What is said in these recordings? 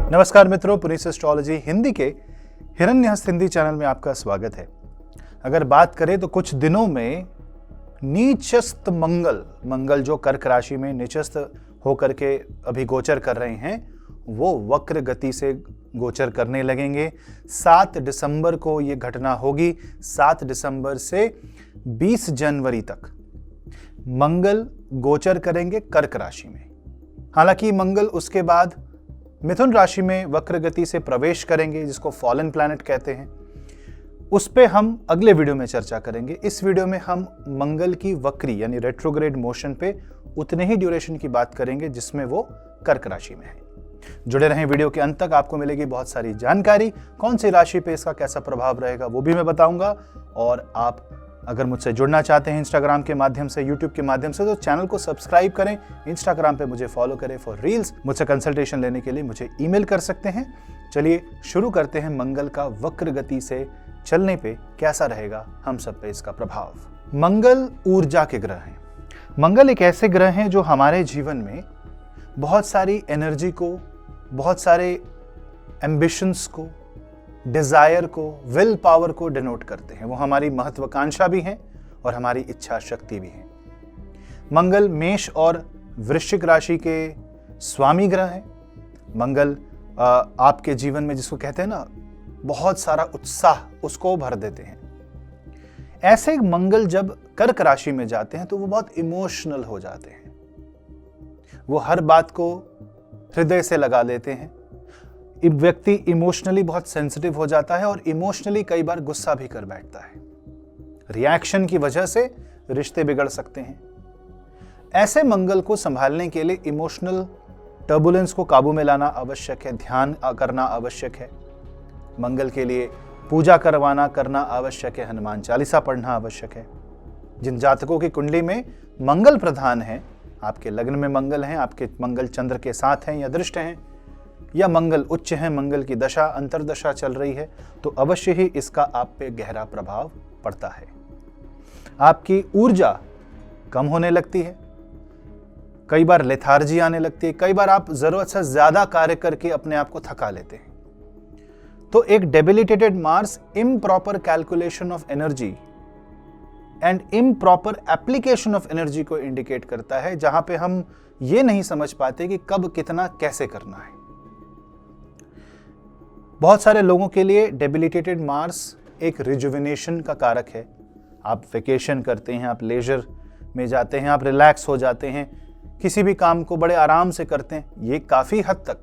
नमस्कार मित्रों, पुनीस एस्ट्रोलॉजी हिंदी के हिरण्यहस्त हिंदी चैनल में आपका स्वागत है। अगर बात करें तो कुछ दिनों में नीचस्थ मंगल जो कर्क राशि में नीचस्थ होकर के अभी गोचर कर रहे हैं, वो वक्र गति से गोचर करने लगेंगे। 7 दिसंबर को ये घटना होगी। 7 दिसंबर से 20 जनवरी तक मंगल गोचर करेंगे कर्क राशि में। हालांकि मंगल उसके बाद मिथुन राशि में वक्र गति से प्रवेश करेंगे, जिसको फॉलन प्लैनेट कहते हैं। उस पे हम अगले वीडियो में चर्चा करेंगे। इस वीडियो में हम मंगल की वक्री यानी रेट्रोग्रेड मोशन पे उतने ही ड्यूरेशन की बात करेंगे जिसमें वो कर्क राशि में है। जुड़े रहें वीडियो के अंत तक, आपको मिलेगी बहुत सारी जानकारी। कौन सी राशि पे इसका कैसा प्रभाव रहेगा वो भी मैं बताऊंगा। और आप अगर मुझसे जुड़ना चाहते हैं इंस्टाग्राम के माध्यम से, यूट्यूब के माध्यम से, तो चैनल को सब्सक्राइब करें। इंस्टाग्राम पे मुझे फॉलो करें फॉर रील्स। मुझसे कंसल्टेशन लेने के लिए मुझे ईमेल कर सकते हैं। चलिए शुरू करते हैं। मंगल का वक्र गति से चलने पे कैसा रहेगा हम सब पे इसका प्रभाव। मंगल ऊर्जा के ग्रह हैं। मंगल एक ऐसे ग्रह हैं जो हमारे जीवन में बहुत सारी एनर्जी को, बहुत सारे एम्बिशंस को, डिजायर को, विल पावर को डिनोट करते हैं। वो हमारी महत्वाकांक्षा भी हैं और हमारी इच्छा शक्ति भी है। मंगल मेष और वृश्चिक राशि के स्वामी ग्रह हैं। मंगल आपके जीवन में, जिसको कहते हैं ना, बहुत सारा उत्साह, उसको भर देते हैं। ऐसे मंगल जब कर्क राशि में जाते हैं तो वो बहुत इमोशनल हो जाते हैं। वो हर बात को हृदय से लगा लेते हैं। व्यक्ति इमोशनली बहुत सेंसिटिव हो जाता है और इमोशनली कई बार गुस्सा भी कर बैठता है। रिएक्शन की वजह से रिश्ते बिगड़ सकते हैं। ऐसे मंगल को संभालने के लिए इमोशनल टर्बुलेंस को काबू में लाना आवश्यक है, ध्यान करना आवश्यक है। मंगल के लिए पूजा करना आवश्यक है, हनुमान चालीसा पढ़ना आवश्यक है। जिन जातकों की कुंडली में मंगल प्रधान है, आपके लग्न में मंगल हैं, आपके मंगल चंद्र के साथ हैं या दृष्ट हैं, या मंगल उच्च है, मंगल की दशा अंतरदशा चल रही है, तो अवश्य ही इसका आप पे गहरा प्रभाव पड़ता है। आपकी ऊर्जा कम होने लगती है, कई बार लेथार्जी आने लगती है, कई बार आप जरूरत से ज्यादा कार्य करके अपने आप को थका लेते हैं। तो एक debilitated Mars improper calculation of energy and improper application of energy को इंडिकेट करता है, जहां पे हम ये नहीं समझ पाते कि कब कितना कैसे करना है। बहुत सारे लोगों के लिए डेबिलिटेटेड मार्स एक रिजुविनेशन का कारक है। आप वेकेशन करते हैं, आप लेजर में जाते हैं, आप रिलैक्स हो जाते हैं, किसी भी काम को बड़े आराम से करते हैं। ये काफ़ी हद तक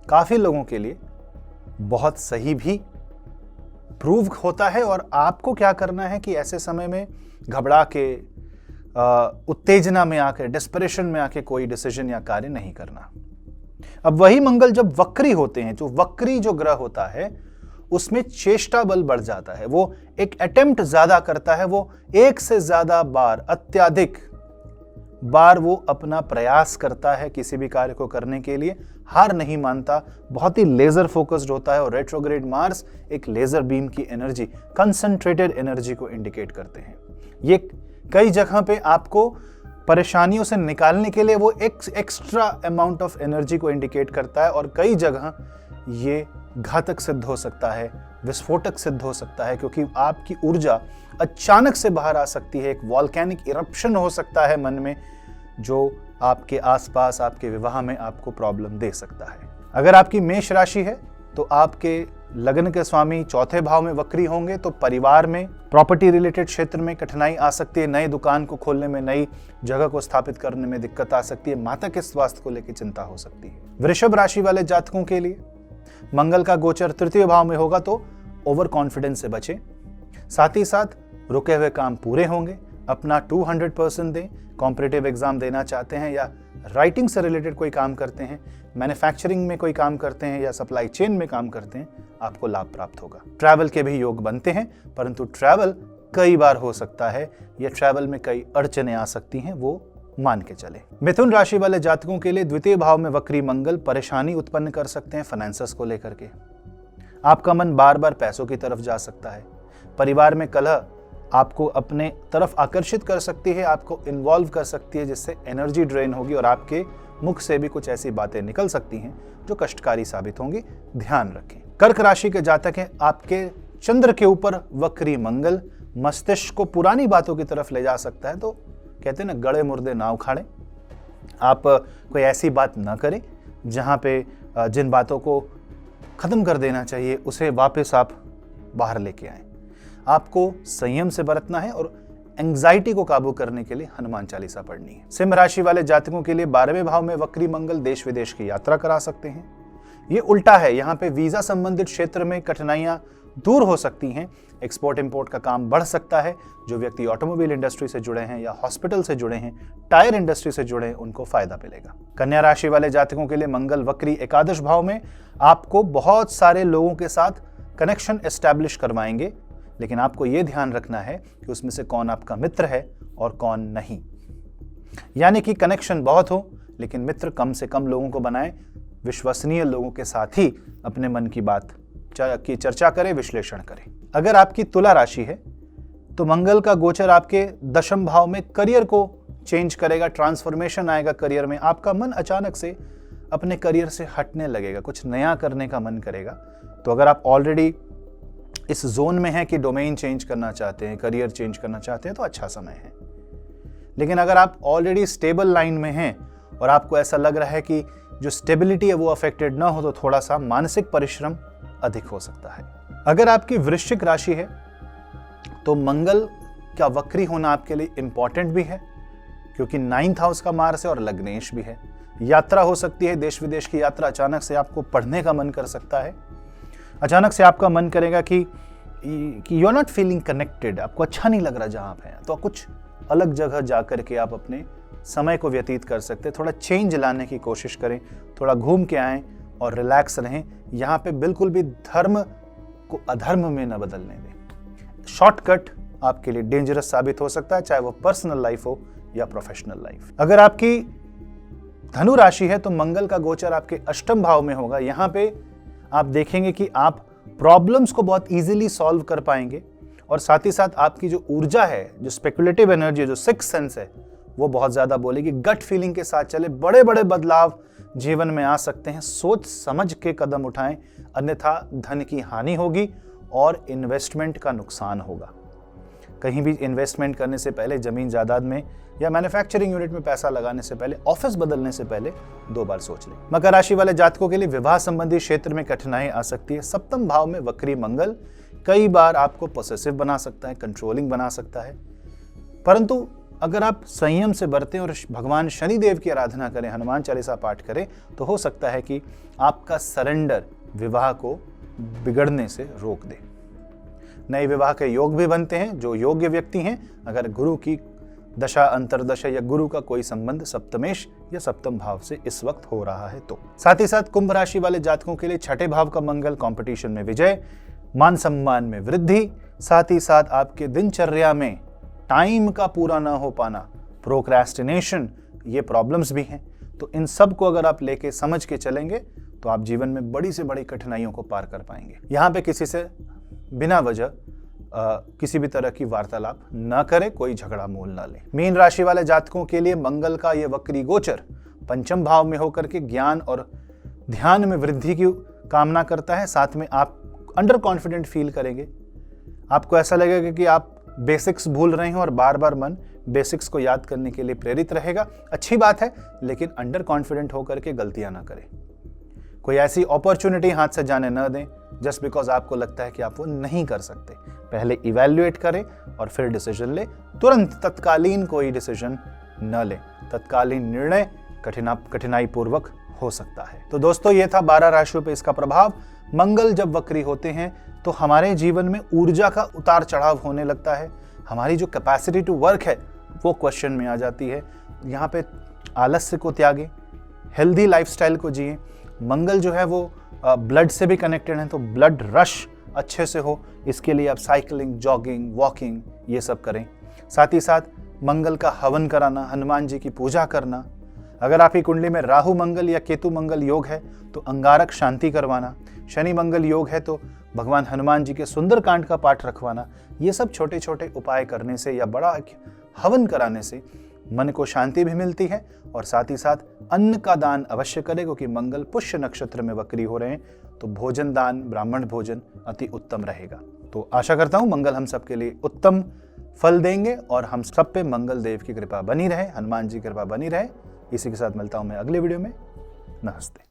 काफ़ी लोगों के लिए बहुत सही भी प्रूव होता है। और आपको क्या करना है कि ऐसे समय में घबरा के, उत्तेजना में आके, डिस्परेशन में आके कोई डिसीजन या कार्य नहीं करना। अब वही मंगल जब वक्री होते हैं, जो वक्री जो ग्रह होता है, उसमें चेष्टा बल बढ़ जाता है। वो एक अटेम्प्ट ज्यादा करता है, वो एक से ज्यादा बार, अत्यधिक बार वो अपना प्रयास करता है किसी भी कार्य को करने के लिए, हार नहीं मानता, बहुत ही लेजर फोकस्ड होता है। और रेट्रोग्रेड मार्स एक लेजर बीम की एनर्जी, कंसंट्रेटेड एनर्जी को इंडिकेट करते हैं। ये कई जगह पे आपको परेशानियों से निकालने के लिए वो एक एक्स्ट्रा अमाउंट ऑफ एनर्जी को इंडिकेट करता है, और कई जगह ये घातक सिद्ध हो सकता है, विस्फोटक सिद्ध हो सकता है, क्योंकि आपकी ऊर्जा अचानक से बाहर आ सकती है। एक वॉल्केनिक इरप्शन हो सकता है मन में, जो आपके आसपास, आपके विवाह में आपको प्रॉब्लम दे सकता है। अगर आपकी मेष राशि है तो आपके लग्न के स्वामी चौथे भाव में वक्री होंगे, तो परिवार में, प्रॉपर्टी रिलेटेड क्षेत्र में कठिनाई आ सकती है। नई दुकान को खोलने में, नई जगह को स्थापित करने में दिक्कत आ सकती है। माता के स्वास्थ्य को लेकर चिंता हो सकती है। वृषभ राशि वाले जातकों के लिए मंगल का गोचर तृतीय भाव में होगा, तो ओवर कॉन्फिडेंस से बचें। साथ ही साथ रुके हुए काम पूरे होंगे। अपना 200% दें। कॉम्पिटिटिव एग्जाम देना चाहते हैं, या राइटिंग से रिलेटेड कोई काम करते हैं, मैन्युफैक्चरिंग में कोई काम करते हैं, या सप्लाई चेन में काम करते हैं, आपको लाभ प्राप्त होगा। ट्रैवल के भी योग बनते हैं, परंतु ट्रैवल कई बार हो सकता है, या ट्रैवल में कई अड़चने आ सकती हैं, वो मान के चले। मिथुन राशि वाले जातकों के लिए द्वितीय भाव में वक्री मंगल परेशानी उत्पन्न कर सकते हैं फाइनेंसेस को लेकर के। आपका मन बार बार पैसों की तरफ जा सकता है। परिवार में कलह आपको अपने तरफ आकर्षित कर सकती है, आपको इन्वॉल्व कर सकती है, जिससे एनर्जी ड्रेन होगी और आपके मुख से भी कुछ ऐसी बातें निकल सकती हैं जो कष्टकारी साबित होंगी, ध्यान रखें। कर्क राशि के जातक हैं, आपके चंद्र के ऊपर वक्री मंगल मस्तिष्क को पुरानी बातों की तरफ ले जा सकता है। तो कहते हैं ना, गड़े मुर्दे ना उखाड़ें। आप कोई ऐसी बात ना करें जहां पे जिन बातों को खत्म कर देना चाहिए उसे वापस आप बाहर लेके आएं। आपको संयम से बरतना है और एंग्जाइटी को काबू करने के लिए हनुमान चालीसा पढ़नी है। सिंह राशि वाले जातकों के लिए 12वें भाव में वक्री मंगल देश विदेश की यात्रा करा सकते हैं। ये उल्टा है, यहाँ पे वीजा संबंधित क्षेत्र में कठिनाइयां दूर हो सकती हैं। एक्सपोर्ट इंपोर्ट का काम बढ़ सकता है। जो व्यक्ति ऑटोमोबाइल इंडस्ट्री से जुड़े हैं या हॉस्पिटल से जुड़े हैं, टायर इंडस्ट्री से जुड़े हैं, उनको फायदा मिलेगा। कन्या राशि वाले जातकों के लिए मंगल वक्री एकादश भाव में आपको बहुत सारे लोगों के साथ कनेक्शन एस्टैब्लिश करवाएंगे, लेकिन आपको यह ध्यान रखना है कि उसमें से कौन आपका मित्र है और कौन नहीं। यानी कि कनेक्शन बहुत हो लेकिन मित्र कम से कम लोगों को बनाएं। विश्वसनीय लोगों के साथ ही अपने मन की बात की चर्चा करें, विश्लेषण करें। अगर आपकी तुला राशि है तो मंगल का गोचर आपके दशम भाव में करियर को चेंज करेगा, ट्रांसफॉर्मेशन आएगा करियर में। आपका मन अचानक से अपने करियर से हटने लगेगा, कुछ नया करने का मन करेगा। तो अगर आप ऑलरेडी इस जोन में हैं कि डोमेन चेंज करना चाहते हैं, करियर चेंज करना चाहते हैं, तो अच्छा समय है। लेकिन अगर आप ऑलरेडी स्टेबल लाइन में हैं और आपको ऐसा लग रहा है कि जो स्टेबिलिटी है वो अफेक्टेड ना हो, तो थोड़ा सा मानसिक परिश्रम अधिक हो सकता है। अगर आपकी वृश्चिक राशि है तो मंगल का वक्री होना आपके लिए इंपॉर्टेंट भी है, क्योंकि 9th हाउस का मार्स है और लग्नेश भी है। यात्रा हो सकती है, देश विदेश की यात्रा। अचानक से आपको पढ़ने का मन कर सकता है। अचानक से आपका मन करेगा कि you are not feeling connected, आपको अच्छा नहीं लग रहा जहां आप हैं, तो कुछ अलग जगह जाकर के आप अपने समय को व्यतीत कर सकते हैं। थोड़ा चेंज लाने की कोशिश करें, थोड़ा घूम के आएं और रिलैक्स रहें। यहाँ पे बिल्कुल भी धर्म को अधर्म में न बदलने दें। शॉर्टकट आपके लिए डेंजरस साबित हो सकता है, चाहे वो पर्सनल लाइफ हो या प्रोफेशनल लाइफ। अगर आपकी धनु राशि है तो मंगल का गोचर आपके अष्टम भाव में होगा। यहाँ पे आप देखेंगे कि आप प्रॉब्लम्स को बहुत इजीली सॉल्व कर पाएंगे और साथ ही साथ आपकी जो ऊर्जा है, जो स्पेकुलेटिव एनर्जी, जो सिक्स सेंस है, वो बहुत ज्यादा बोलेगी। गट फीलिंग के साथ चले, बड़े बड़े बदलाव जीवन में आ सकते हैं। सोच समझ के कदम उठाएं, अन्यथा धन की हानि होगी और इन्वेस्टमेंट का नुकसान होगा। कहीं भी इन्वेस्टमेंट करने से पहले, जमीन जायदाद में या मैन्युफैक्चरिंग यूनिट में पैसा लगाने से पहले, ऑफिस बदलने से पहले 2 बार सोच लें। मकर राशि वाले जातकों के लिए विवाह संबंधी क्षेत्र में कठिनाई आ सकती है। सप्तम भाव में वक्री मंगल कई बार आपको पॉसेसिव बना सकता है, कंट्रोलिंग बना सकता है। परंतु अगर आप संयम से बरतें और भगवान शनिदेव की आराधना करें, हनुमान चालीसा पाठ करें, तो हो सकता है कि आपका सरेंडर विवाह को बिगड़ने से रोक दे। नए विवाह के योग भी बनते हैं जो योग्य व्यक्ति हैं, अगर गुरु की दशा, अंतरदशा या गुरु का कोई संबंध सप्तमेश या सप्तम भाव से इस वक्त हो रहा है। तो साथ ही साथ कुंभ राशि वाले जातकों के लिए छठे भाव का मंगल कंपटीशन में विजय, मान सम्मान में वृद्धि, साथ ही साथ आपके दिनचर्या में टाइम का पूरा ना हो पाना, प्रोक्रेस्टिनेशन, ये प्रॉब्लम्स भी हैं। तो इन सब को अगर आप लेके समझ के चलेंगे तो आप जीवन में बड़ी से बड़ी कठिनाइयों को पार कर पाएंगे। यहाँ पे किसी से बिना वजह किसी भी तरह की वार्तालाप न करें, कोई झगड़ा मोल ना लें। मीन राशि वाले जातकों के लिए मंगल का ये वक्री गोचर पंचम भाव में होकर के ज्ञान और ध्यान में वृद्धि की कामना करता है। साथ में आप अंडर कॉन्फिडेंट फील करेंगे। आपको ऐसा लगेगा कि आप बेसिक्स भूल रहे हैं और बार बार मन बेसिक्स को याद करने के लिए प्रेरित रहेगा। अच्छी बात है, लेकिन अंडर कॉन्फिडेंट होकर के गलतियां ना करें। कोई ऐसी अपॉर्चुनिटी हाथ से जाने न दें जस्ट बिकॉज आपको लगता है कि आप वो नहीं कर सकते। पहले इवैल्यूएट करें और फिर डिसीजन लें। तुरंत तत्कालीन कोई डिसीजन न लें। तत्कालीन निर्णय कठिनाई पूर्वक हो सकता है। तो दोस्तों, ये था 12 राशियों पे इसका प्रभाव। मंगल जब वक्री होते हैं तो हमारे जीवन में ऊर्जा का उतार चढ़ाव होने लगता है। हमारी जो कैपेसिटी टू वर्क है वो क्वेश्चन में आ जाती है। यहाँ पे आलस्य को त्यागें, हेल्दी लाइफस्टाइल को जिए। मंगल जो है वो ब्लड से भी कनेक्टेड है, तो ब्लड रश अच्छे से हो, इसके लिए आप साइकिलिंग, जॉगिंग, वॉकिंग ये सब करें। साथ ही साथ मंगल का हवन कराना, हनुमान जी की पूजा करना। अगर आपकी कुंडली में राहु मंगल या केतु मंगल योग है तो अंगारक शांति करवाना। शनि मंगल योग है तो भगवान हनुमान जी के सुंदरकांड का पाठ रखवाना। ये सब छोटे छोटे उपाय करने से या बड़ा हवन कराने से मन को शांति भी मिलती है और साथ ही साथ अन्न का दान अवश्य करें, क्योंकि मंगल पुष्य नक्षत्र में वक्री हो रहे हैं, तो भोजन दान, ब्राह्मण भोजन अति उत्तम रहेगा। तो आशा करता हूं मंगल हम सबके लिए उत्तम फल देंगे और हम सब पे मंगल देव की कृपा बनी रहे, हनुमान जी की कृपा बनी रहे। इसी के साथ मिलता हूं मैं अगले वीडियो में। नमस्ते।